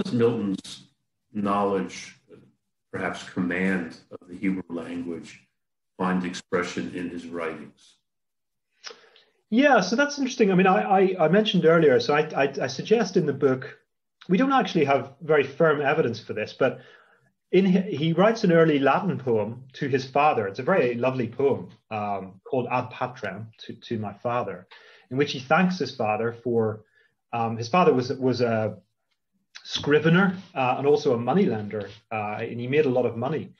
does Milton's knowledge, perhaps command of the Hebrew language, find expression in his writings? Yeah, so that's interesting. I mean, I mentioned earlier, so I suggest in the book, we don't actually have very firm evidence for this, but he writes an early Latin poem to his father. It's a very lovely poem called Ad Patrem, to my father, in which he thanks his father for, his father was a scrivener and also a moneylender, and he made a lot of money,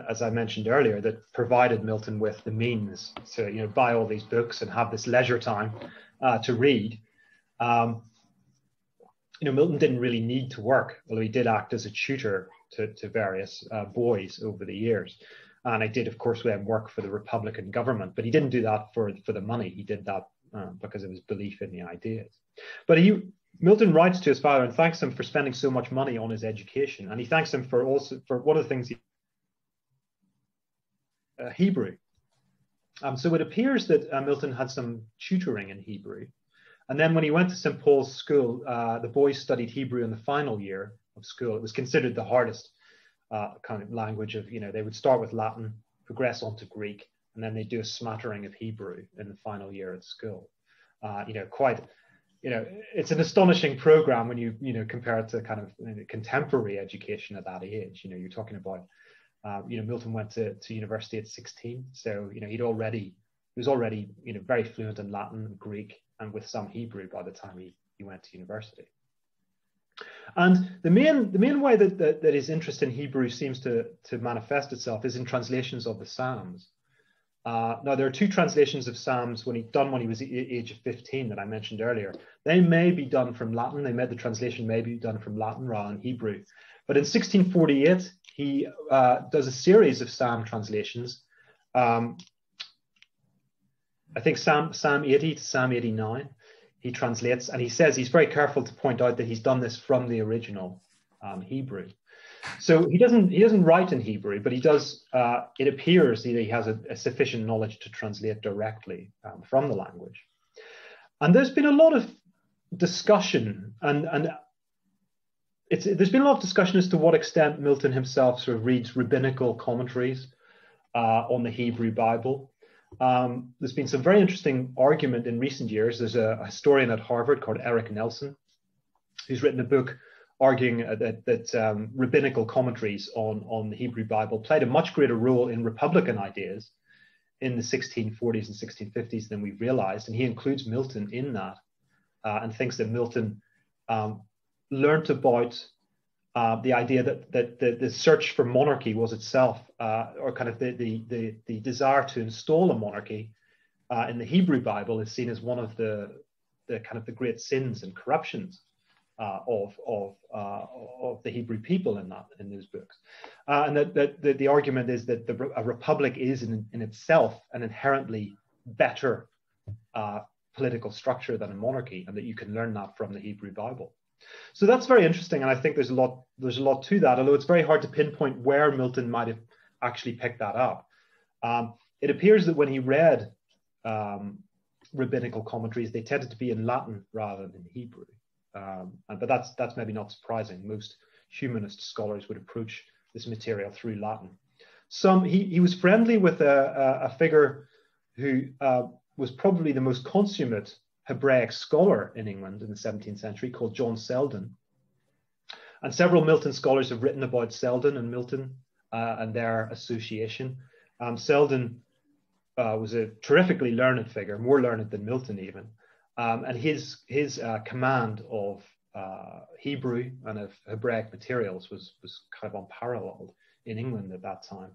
as I mentioned earlier, that provided Milton with the means to buy all these books and have this leisure time to read. Milton didn't really need to work, although he did act as a tutor to various boys over the years. And I did, of course, then work for the Republican government, but he didn't do that for the money. He did that because of his belief in the ideas. But Milton writes to his father and thanks him for spending so much money on his education. And he thanks him for one of the things Hebrew. So it appears that Milton had some tutoring in Hebrew. And then when he went to St. Paul's school, the boys studied Hebrew in the final year of school. It was considered the hardest kind of language of, they would start with Latin, progress on to Greek, and then they do a smattering of Hebrew in the final year at school. It's an astonishing program when you compare it to kind of contemporary education at that age. You're talking about, Milton went to university at 16, so he was already very fluent in Latin and Greek and with some Hebrew by the time he went to university. And the main way that his interest in Hebrew seems to manifest itself is in translations of the Psalms. Now, there are two translations of Psalms when he was the age of 15 that I mentioned earlier. They may be done from Latin. The translation may be done from Latin rather than Hebrew. But in 1648, he does a series of Psalm translations. I think Psalm 80 to Psalm 89, he translates, and he says he's very careful to point out that he's done this from the original Hebrew. So he doesn't write in Hebrew, but he does. It appears that he has a sufficient knowledge to translate directly from the language. And there's been a lot of discussion, and there's been a lot of discussion as to what extent Milton himself sort of reads rabbinical commentaries on the Hebrew Bible. There's been some very interesting argument in recent years. There's a historian at Harvard called Eric Nelson, who's written a book arguing that rabbinical commentaries on the Hebrew Bible played a much greater role in Republican ideas in the 1640s and 1650s than we realized. And he includes Milton in that and thinks that Milton learned about the idea that the search for monarchy was itself, or kind of the desire to install a monarchy in the Hebrew Bible is seen as one of the kind of the great sins and corruptions of the Hebrew people in those books, and that the argument is that a republic is in itself an inherently better political structure than a monarchy, and that you can learn that from the Hebrew Bible. So that's very interesting, and I think there's a lot to that, although it's very hard to pinpoint where Milton might have actually picked that up. It appears that when he read rabbinical commentaries, they tended to be in Latin rather than Hebrew. But that's maybe not surprising. Most humanist scholars would approach this material through Latin. He was friendly with a figure who was probably the most consummate Hebraic scholar in England in the 17th century, called John Selden. And several Milton scholars have written about Selden and Milton and their association. Selden was a terrifically learned figure, more learned than Milton even. And his command of Hebrew and of Hebraic materials was kind of unparalleled in England at that time.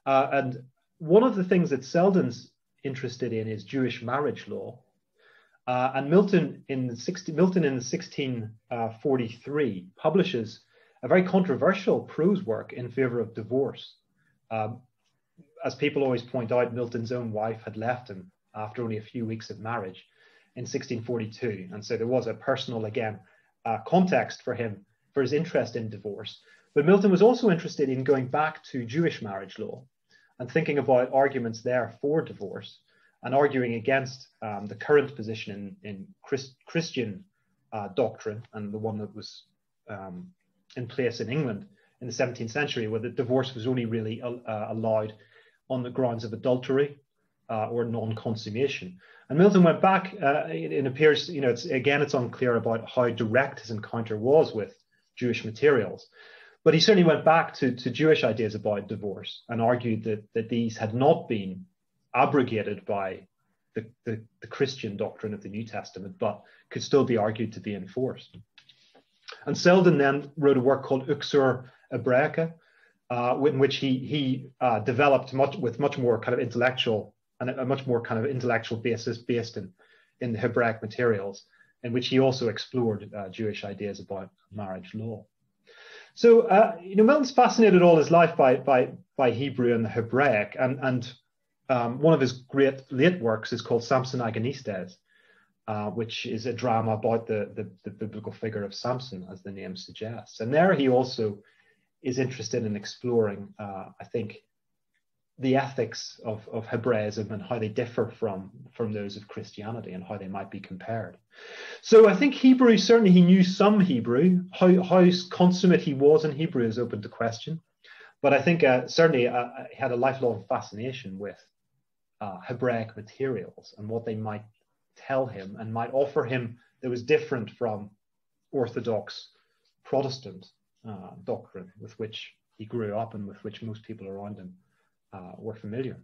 And one of the things that Selden's interested in is Jewish marriage law. And Milton in 1643 publishes a very controversial prose work in favor of divorce. As people always point out, Milton's own wife had left him after only a few weeks of marriage in 1642. And so there was a personal, again, context for him, for his interest in divorce. But Milton was also interested in going back to Jewish marriage law and thinking about arguments there for divorce and arguing against the current position in Christian doctrine, and the one that was in place in England in the 17th century, where the divorce was only really allowed on the grounds of adultery or non-consummation. And Milton went back. It appears, it's unclear about how direct his encounter was with Jewish materials, but he certainly went back to Jewish ideas about divorce and argued that these had not been abrogated by the Christian doctrine of the New Testament, but could still be argued to be enforced. And Selden then wrote a work called Uxor Hebraica, in which he developed much more kind of intellectual and a much more kind of intellectual basis based in the Hebraic materials, in which he also explored Jewish ideas about marriage law. So, Milton's fascinated all his life by Hebrew and the Hebraic, and one of his great late works is called Samson Agonistes, which is a drama about the biblical figure of Samson, as the name suggests. And there he also is interested in exploring, I think, the ethics of Hebraism and how they differ from those of Christianity and how they might be compared. So I think Hebrew, certainly he knew some Hebrew. How consummate he was in Hebrew is open to question. But I think certainly he had a lifelong fascination with Hebraic materials and what they might tell him and might offer him that was different from Orthodox Protestant doctrine with which he grew up and with which most people around him were familiar.